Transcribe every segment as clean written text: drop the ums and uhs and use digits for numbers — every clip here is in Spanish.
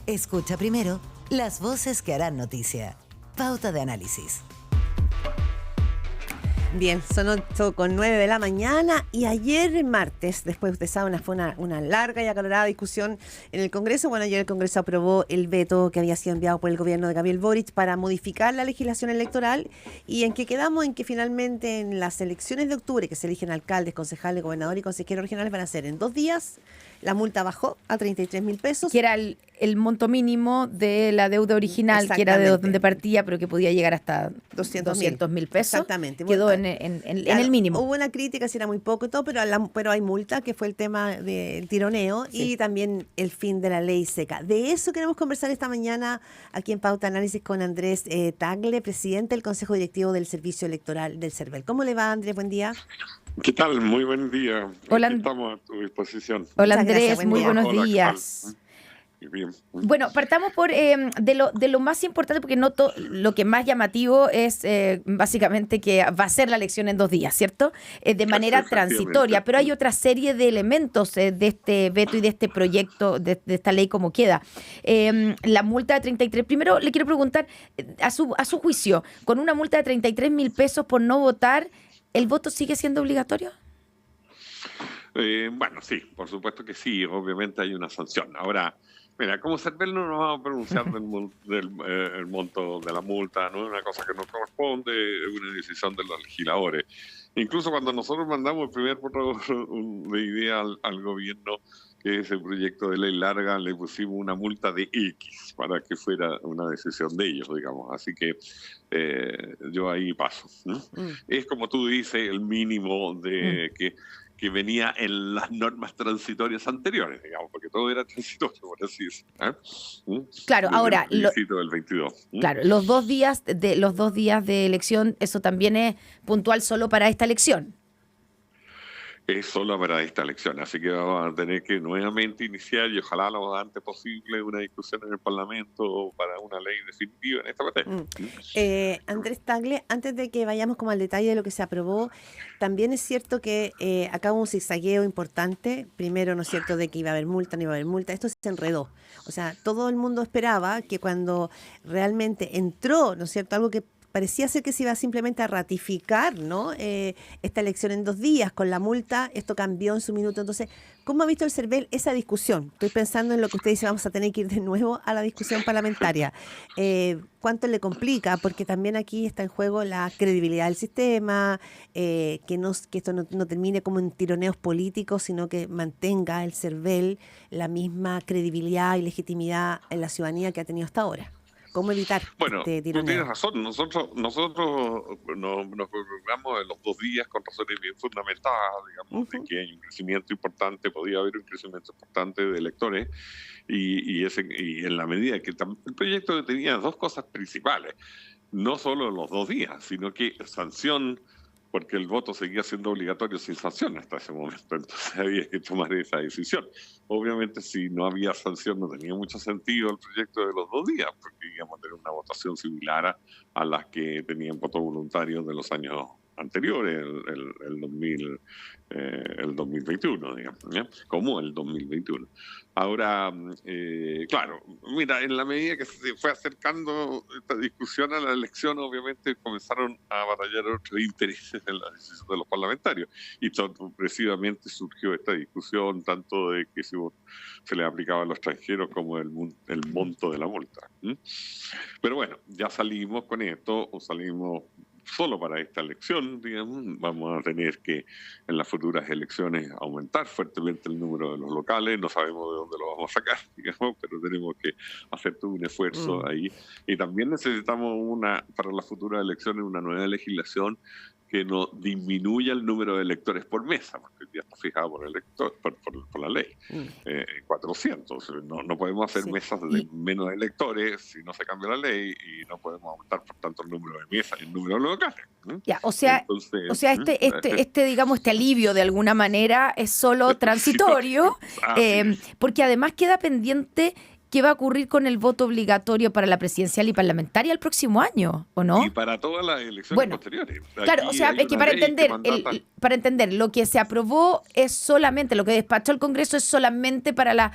Escucha primero las voces que harán noticia. Pauta de análisis. Bien, son 8:09 de la mañana y ayer martes, después usted sabe, fue una larga y acalorada discusión en el Congreso. Bueno, ayer el Congreso aprobó el veto que había sido enviado por el gobierno de Gabriel Boric para modificar la legislación electoral, y en que quedamos en que finalmente en las elecciones de octubre, que se eligen alcaldes, concejales, gobernadores y consejeros regionales, van a ser en 2 días. La multa bajó a 33.000 pesos. Que era el monto mínimo de la deuda original, que era de donde partía, pero que podía llegar hasta 200.000 pesos. Exactamente. Quedó en el mínimo. Hubo una crítica, si era muy poco y todo, pero hay multa, que fue el tema del tironeo, sí, y también el fin de la ley seca. De eso queremos conversar esta mañana aquí en Pauta Análisis con Andrés Tagle, presidente del Consejo Directivo del Servicio Electoral del CERVEL. ¿Cómo le va, Andrés? Buen día. ¿Qué tal? Muy buen día. Hola, estamos a tu disposición. Hola, Muchas Andrés, gracias, muy buen día. buenos Hola, días. Bien. Bueno, partamos por de lo más importante, porque lo que más llamativo es básicamente que va a ser la elección en 2 días, ¿cierto? De manera transitoria, pero hay otra serie de elementos de este veto y de este proyecto, de esta ley como queda. La multa de 33, primero le quiero preguntar, a su juicio, con una multa de 33.000 pesos por no votar, ¿el voto sigue siendo obligatorio? Bueno, sí, por supuesto que sí, obviamente hay una sanción. Ahora, mira, como CERVEL no nos vamos a pronunciar el monto de la multa, no es una cosa que nos corresponde, es una decisión de los legisladores. Incluso cuando nosotros mandamos el primer borrador de idea al gobierno, que ese proyecto de ley larga, le pusimos una multa de X para que fuera una decisión de ellos, digamos. Así que yo ahí paso, ¿no? Es como tú dices, el mínimo de que venía en las normas transitorias anteriores, digamos, porque todo era transitorio, por así decirlo. Claro, ahora del 22. Claro, los 2 días de elección, eso también es puntual solo para esta elección. Es solo para esta elección, así que vamos a tener que nuevamente iniciar, y ojalá lo antes posible, una discusión en el Parlamento para una ley definitiva en esta materia. Andrés Tagle, antes de que vayamos como al detalle de lo que se aprobó, también es cierto que acá hubo un zigzagueo importante. Primero, ¿no es cierto?, de que iba a haber multa, no iba a haber multa. Esto se enredó. O sea, todo el mundo esperaba que cuando realmente entró, ¿no es cierto?, algo que parecía ser que se iba simplemente a ratificar, ¿no?, esta elección en 2 días con la multa, esto cambió en su minuto. Entonces, ¿cómo ha visto el CERVEL esa discusión? Estoy pensando en lo que usted dice, vamos a tener que ir de nuevo a la discusión parlamentaria. ¿Cuánto le complica? Porque también aquí está en juego la credibilidad del sistema, que esto no termine como en tironeos políticos, sino que mantenga el CERVEL la misma credibilidad y legitimidad en la ciudadanía que ha tenido hasta ahora. ¿Cómo evitar este tironeo? Tú tienes razón. Nosotros nos programamos en los 2 días con razones bien fundamentadas, digamos, de que hay un crecimiento importante, podía haber un crecimiento importante de electores, y en la medida que el proyecto tenía 2 cosas principales, no solo los 2 días, sino que sanción, porque el voto seguía siendo obligatorio sin sanción hasta ese momento, entonces había que tomar esa decisión. Obviamente, si no había sanción, no tenía mucho sentido el proyecto de los 2 días, porque íbamos a tener una votación similar a las que tenían voto voluntario de los años anteriores, el 2021, digamos, ¿ya? Como el 2021. Ahora, claro, mira, en la medida que se fue acercando esta discusión a la elección, obviamente comenzaron a batallar otros intereses en la decisión de los parlamentarios, y sorpresivamente surgió esta discusión tanto de que se le aplicaba a los extranjeros como el monto de la multa. Pero bueno, ya salimos con esto, o salimos solo para esta elección, digamos. Vamos a tener que en las futuras elecciones aumentar fuertemente el número de los locales. No sabemos de dónde lo vamos a sacar, digamos, pero tenemos que hacer todo un esfuerzo ahí. Y también necesitamos para las futuras elecciones una nueva legislación que no disminuya el número de electores por mesa, porque ya está fijado por la ley, 400. No podemos hacer mesas de menos electores si no se cambia la ley, y no podemos aumentar por tanto el número de mesas y el número de locales. Ya, o sea, digamos, este alivio de alguna manera es solo transitorio, porque además queda pendiente qué va a ocurrir con el voto obligatorio para la presidencial y parlamentaria el próximo año, ¿o no? Y para todas las elecciones posteriores. Claro, o sea, es que para entender, lo que se aprobó es solamente, lo que despachó el Congreso es solamente para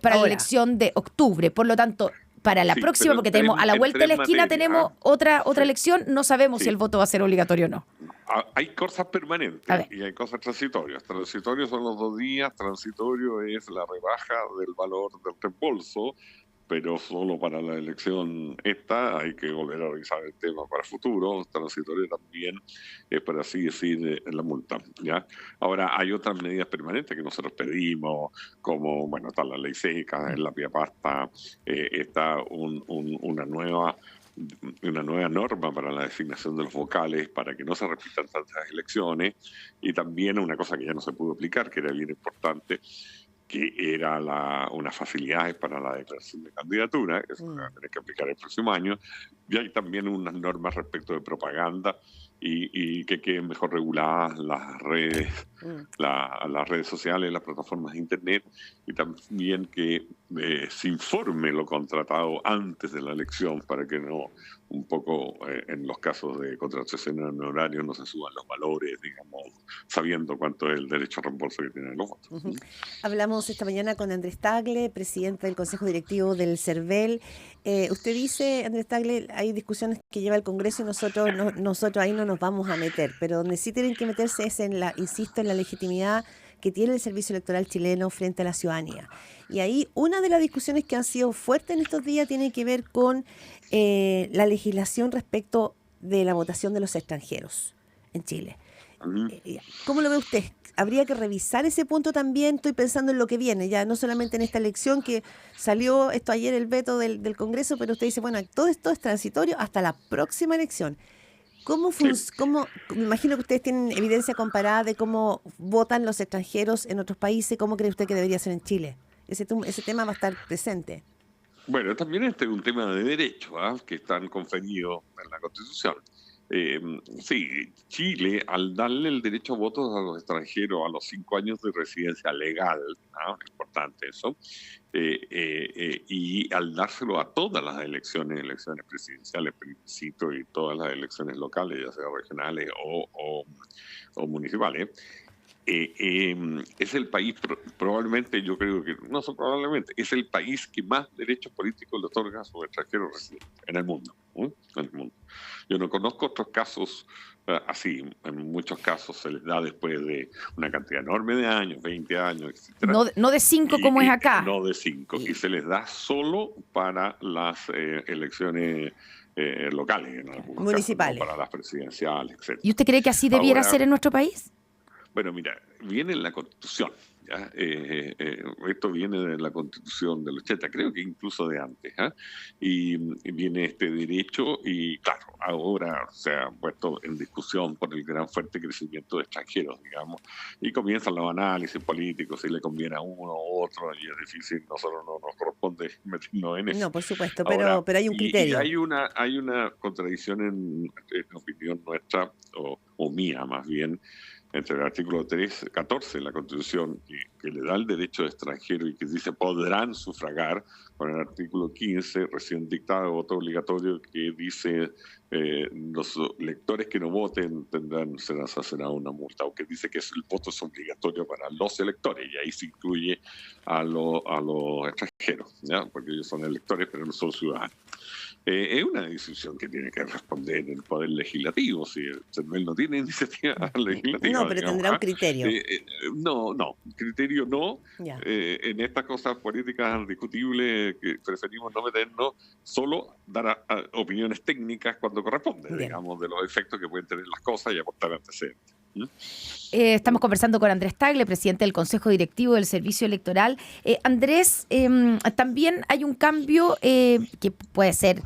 para la Ahora. elección de octubre. Por lo tanto, para la Sí, próxima, pero porque en tenemos a la en vuelta de la tres esquina materias, tenemos ¿ah? otra Sí. elección, no sabemos Sí. si el voto va a ser obligatorio o no. Hay cosas permanentes A ver. y hay cosas transitorias. Transitorios son los 2 días, transitorio es la rebaja del valor del reembolso, pero solo para la elección esta. Hay que volver a revisar el tema para el futuro. Transitorio también es, por así decir, la multa, ¿ya? Ahora, hay otras medidas permanentes que nosotros pedimos, como, bueno, está la ley seca, en la vía pasta, está una nueva norma para la designación de los vocales para que no se repitan tantas elecciones, y también una cosa que ya no se pudo aplicar, que era bien importante, que era unas facilidades para la declaración de candidatura, que eso va a tener que aplicar el próximo año, y hay también unas normas respecto de propaganda y que queden mejor reguladas las redes, las redes sociales, las plataformas de internet, y también que se informe lo contratado antes de la elección para que no, un poco en los casos de contratación en horario, no se suban los valores, digamos, sabiendo cuánto es el derecho a reembolso que tienen los votos. Ujú. Hablamos esta mañana con Andrés Tagle, presidente del Consejo Directivo del CERVEL. Usted dice, Andrés Tagle, hay discusiones que lleva el Congreso y nosotros ahí no nos vamos a meter, pero donde sí tienen que meterse es insisto, en la legitimidad que tiene el servicio electoral chileno frente a la ciudadanía. Y ahí una de las discusiones que han sido fuertes en estos días tiene que ver con la legislación respecto de la votación de los extranjeros en Chile. ¿Cómo lo ve usted? ¿Habría que revisar ese punto también? Estoy pensando en lo que viene, ya no solamente en esta elección que salió esto ayer, el veto del Congreso, pero usted dice, bueno, todo esto es transitorio hasta la próxima elección. Me imagino que ustedes tienen evidencia comparada de cómo votan los extranjeros en otros países. ¿Cómo cree usted que debería ser en Chile? Ese tema va a estar presente. Bueno, también este es un tema de derecho, que están conferidos en la Constitución. Sí, Chile, al darle el derecho a votos a los extranjeros a los 5 años de residencia legal, importante eso, y al dárselo a todas las elecciones presidenciales, plebiscito y todas las elecciones locales, ya sea regionales o municipales, es el país, probablemente, yo creo que, no solo probablemente, es el país que más derechos políticos le otorga a sus extranjeros residentes en el mundo. En el mundo. Yo no conozco otros casos así. En muchos casos se les da después de una cantidad enorme de años, 20 años, etc. No de 5 como es acá. No de 5. Y se les da solo para las elecciones locales, en algunos municipales, casos, no para las presidenciales, etc. ¿Y usted cree que así debiera ser en nuestro país? Bueno, mira, viene en la Constitución, ¿ya? Esto viene de la Constitución del 80, creo que incluso de antes, y viene este derecho, y claro, ahora se ha puesto en discusión por el gran fuerte crecimiento de extranjeros, digamos, y comienzan los análisis políticos, si le conviene a uno u otro, y es difícil, nosotros no nos corresponde meternos en eso. No, por supuesto, ahora, pero hay un criterio. Y hay una contradicción en opinión nuestra, o mía más bien, entre el artículo 14 de la Constitución, que le da el derecho de extranjero y que dice podrán sufragar, con el artículo 15, recién dictado de voto obligatorio, que dice los lectores que no voten serán sancionados una multa, o que dice que el voto es obligatorio para los electores, y ahí se incluye a los extranjeros, ¿ya? Porque ellos son electores pero no son ciudadanos. Es una decisión que tiene que responder el Poder Legislativo. Si el CERVEL no tiene iniciativa legislativa. No, pero digamos, tendrá un criterio. No, criterio no. En estas cosas políticas discutibles que preferimos no meternos, solo dar opiniones técnicas cuando corresponde, digamos, de los efectos que pueden tener las cosas y aportar antecedentes. Estamos conversando con Andrés Tagle, presidente del Consejo Directivo del Servicio Electoral. Andrés, también hay un cambio que puede ser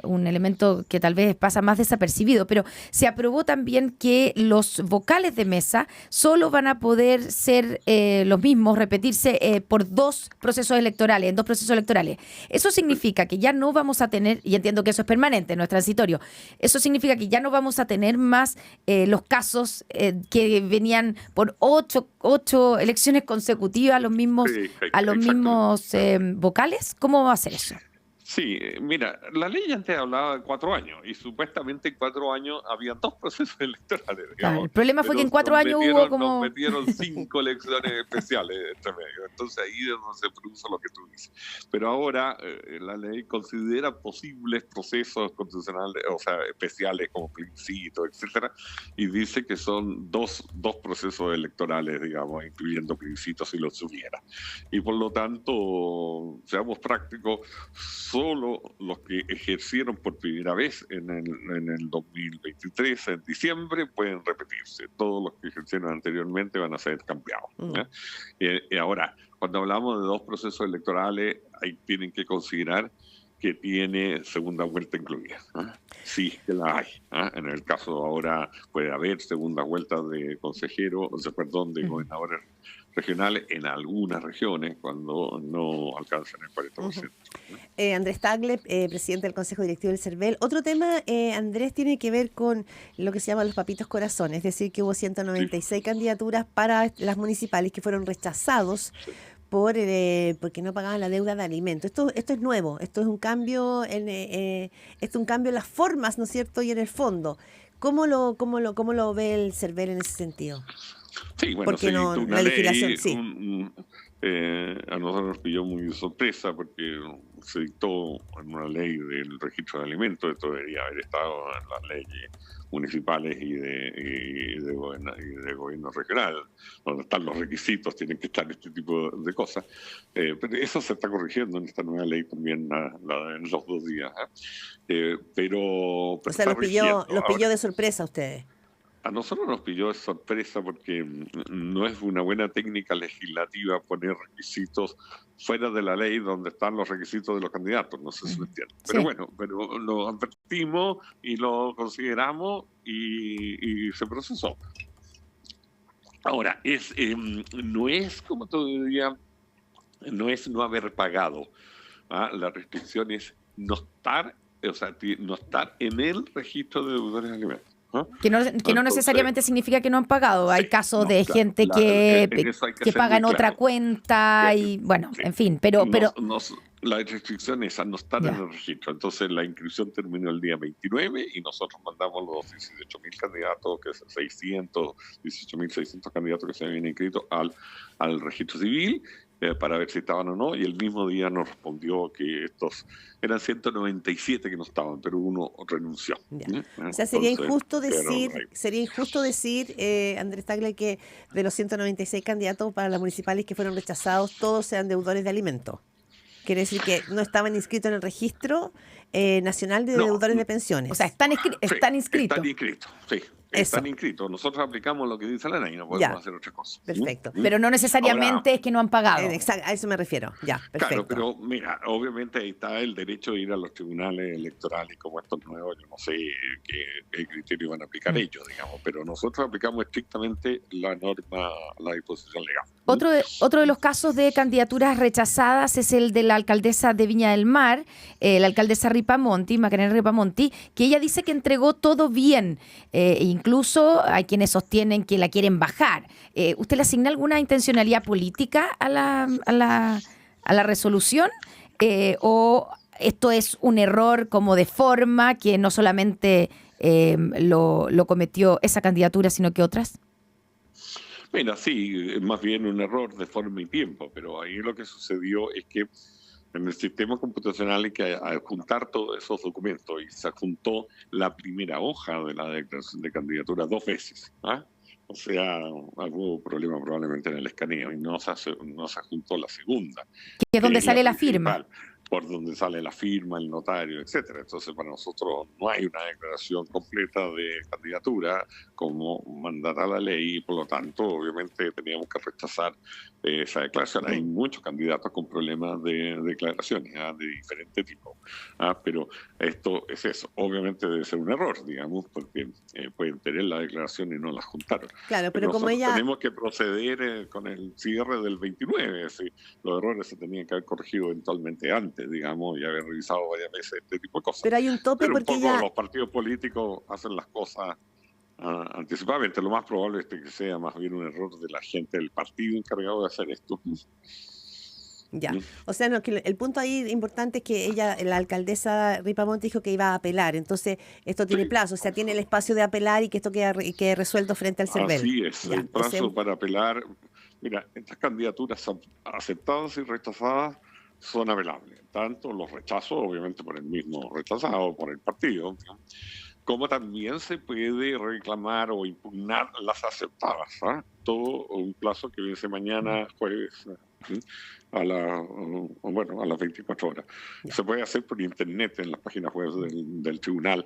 un elemento que tal vez pasa más desapercibido, pero se aprobó también que los vocales de mesa solo van a poder ser los mismos, repetirse por 2 procesos electorales, en 2 procesos electorales. Eso significa que ya no vamos a tener, y entiendo que eso es permanente, no es transitorio, eso significa que ya no vamos a tener más los casos que venían por 8 elecciones consecutivas a los mismos vocales. ¿Cómo va a ser eso? Sí, mira, la ley antes hablaba de 4 años y supuestamente en 4 años había 2 procesos electorales, Claro, digamos, el problema fue que pero en 4 años hubo nos como... metieron 5 elecciones especiales entre medio. Entonces ahí es donde se produce lo que tú dices. Pero ahora la ley considera posibles procesos constitucionales, o sea, especiales como plebiscito, etcétera, y dice que son dos procesos electorales, digamos, incluyendo plebiscitos si los hubiera. Y por lo tanto, seamos prácticos, solo los que ejercieron por primera vez en el 2023, en diciembre, pueden repetirse. Todos los que ejercieron anteriormente van a ser cambiados. ¿Ya? Y ahora, cuando hablamos de 2 procesos electorales, ahí tienen que considerar que tiene segunda vuelta incluida. Sí, que la hay. En el caso ahora puede haber segunda vuelta de consejeros, o sea, perdón, de gobernadores regionales en algunas regiones cuando no alcanzan el 40%. Andrés Tagle, presidente del Consejo Directivo del CERVEL. Otro tema, Andrés, tiene que ver con lo que se llama los papitos corazones, es decir, que hubo 196 candidaturas para las municipales que fueron rechazados porque no pagaban la deuda de alimentos. Esto es nuevo, esto es un cambio esto es un cambio en las formas, ¿no es cierto?, y en el fondo. ¿Cómo lo ve el CERVEL en ese sentido? Sí, bueno, Porque se no, dictó una la ley, legislación, sí. A nosotros nos pilló muy de sorpresa porque se dictó en una ley del registro de alimentos. Esto debería haber estado en las leyes municipales y de gobierno regional, donde están los requisitos, tienen que estar este tipo de cosas. Pero eso se está corrigiendo en esta nueva ley también en los 2 días. Pero O sea, está rigiendo. los pilló de sorpresa a ustedes. A nosotros nos pilló de sorpresa porque no es una buena técnica legislativa poner requisitos fuera de la ley donde están los requisitos de los candidatos, no sé si me entienden. Pero Sí. bueno, pero lo advertimos y lo consideramos y se procesó. Ahora, no es, como te diría, no es no haber pagado. La restricción es no estar en el registro de deudores de alimentos. Que no necesariamente significa que no han pagado. Hay casos de gente que paga en otra cuenta y bueno, en fin, pero la restricción es a no estar en el registro. Entonces la inscripción terminó el día 29 y nosotros mandamos los 18.000 candidatos, que es 18.600 candidatos que se habían inscrito al registro civil para ver si estaban o no, y el mismo día nos respondió que estos eran 197 que no estaban, pero uno renunció. O sea, sería injusto decir, Andrés Tagle, que de los 196 candidatos para las municipales que fueron rechazados, todos sean deudores de alimentos. Quiere decir que no estaban inscritos en el registro nacional de deudores de pensiones. O sea, están inscritos. Están inscritos, sí. Eso. Están inscritos. Nosotros aplicamos lo que dice la ley y no podemos hacer otra cosa. Perfecto. Pero no necesariamente es que no han pagado. A eso me refiero. Ya, perfecto. Claro, pero mira, obviamente ahí está el derecho de ir a los tribunales electorales como estos nuevos. Yo no sé qué criterio van a aplicar ellos, digamos, pero nosotros aplicamos estrictamente la norma, la disposición legal. Otro de los casos de candidaturas rechazadas es el de la alcaldesa de Viña del Mar, la alcaldesa Ripamonti, Macarena Ripamonti, que ella dice que entregó todo bien. Incluso hay quienes sostienen que la quieren bajar. ¿Usted le asigna alguna intencionalidad política a la resolución? ¿O esto es un error como de forma que no solamente lo cometió esa candidatura, sino que otras? Mira, sí, más bien un error de forma y tiempo, pero ahí lo que sucedió es que en el sistema computacional hay que adjuntar todos esos documentos y se adjuntó la primera hoja de la declaración de candidatura 2 veces. O sea, hubo problema probablemente en el escaneo y no se adjuntó la segunda. Que es donde sale la principal, firma. Por donde sale la firma, el notario, etcétera. Entonces, para nosotros no hay una declaración completa de candidatura como mandata la ley y, por lo tanto, obviamente teníamos que rechazar esa declaración. Hay muchos candidatos con problemas de declaraciones de diferente tipo. Pero esto es eso. Obviamente debe ser un error, digamos, porque pueden tener la declaración y no la juntaron. Claro, pero como nosotros ella... tenemos que proceder con el cierre del 29. ¿Sí? Los errores se tenían que haber corregido eventualmente antes, digamos, y haber revisado varias veces este tipo de cosas. Pero hay un tope. Pero porque un poco ella... los partidos políticos hacen las cosas anticipadamente. Lo más probable es que sea más bien un error de la gente del partido encargado de hacer esto. Ya, o sea, no, que el punto ahí importante es que ella, la alcaldesa Ripamont dijo que iba a apelar, entonces esto tiene Sí, plazo, o sea, tiene el espacio de apelar y que esto quede resuelto frente al CERVEL. así es, Ya, el plazo para apelar. Mira, estas candidaturas aceptadas y rechazadas son apelables, tanto los rechazos, obviamente por el mismo rechazado, por el partido, ¿no? Como también se puede reclamar o impugnar las aceptadas, ¿ah? Todo un plazo que vence mañana, jueves, ¿sí? a las 24 horas. Ya. Se puede hacer por internet en las páginas web del tribunal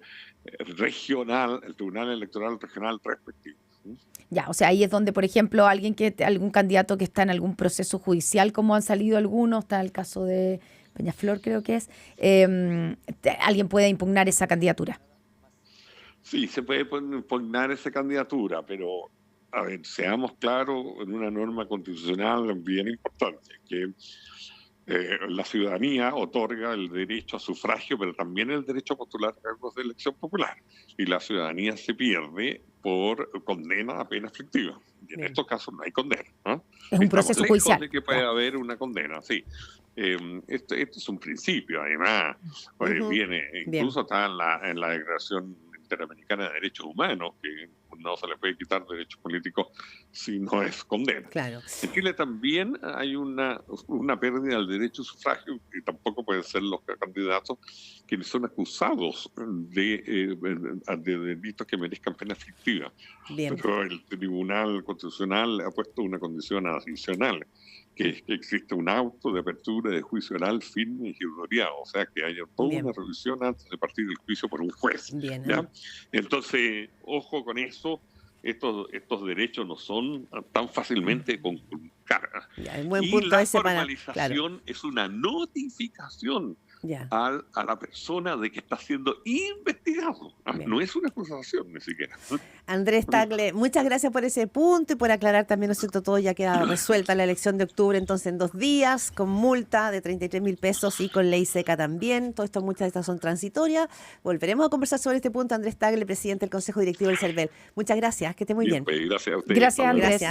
regional, el tribunal electoral regional respectivo. ¿Sí? Ya, o sea, ahí es donde, por ejemplo, algún candidato que está en algún proceso judicial, como han salido algunos, está el caso de Peñaflor, creo que es, alguien puede impugnar esa candidatura. Sí, se puede impugnar esa candidatura, pero, a ver, seamos claros en una norma constitucional bien importante, que la ciudadanía otorga el derecho a sufragio, pero también el derecho a postular cargos de elección popular. Y la ciudadanía se pierde por condena a pena efectiva. Y en Bien. estos casos no hay condena, ¿no? Es un Estamos proceso lejos judicial. de que pueda haber una condena, sí. Esto es un principio, además. Ujú. Viene, Bien. incluso está en la Declaración Interamericana de Derechos Humanos, que no se le puede quitar derechos políticos si no es condena. Claro. En Chile también hay una pérdida del derecho a sufragio, y tampoco pueden ser los candidatos quienes son acusados de delitos que merezcan pena efectiva. Bien. Pero el Tribunal Constitucional ha puesto una condición adicional, que es que existe un auto de apertura de juicio oral firme y juzgoriado, o sea, que haya toda Bien. una revisión antes de partir del juicio por un juez. Bien. ¿Ya? Entonces, ojo con eso, estos derechos no son tan fácilmente conculcados. Ya, un buen Y punto la ese para. formalización Claro. es una notificación Ya. a la persona de que está siendo investigado. Bien. No es una acusación ni siquiera. Andrés Tagle, muchas gracias por ese punto y por aclarar también, ¿no es cierto? Todo ya queda resuelta la elección de octubre, entonces en 2 días, con multa de 33.000 pesos y con ley seca también. Todo esto, muchas de estas son transitorias. Volveremos a conversar sobre este punto. Andrés Tagle, presidente del Consejo Directivo del CERVEL. Muchas gracias, que esté muy bien. Pues, gracias a ustedes. Gracias, Hasta luego. Andrés. Gracias.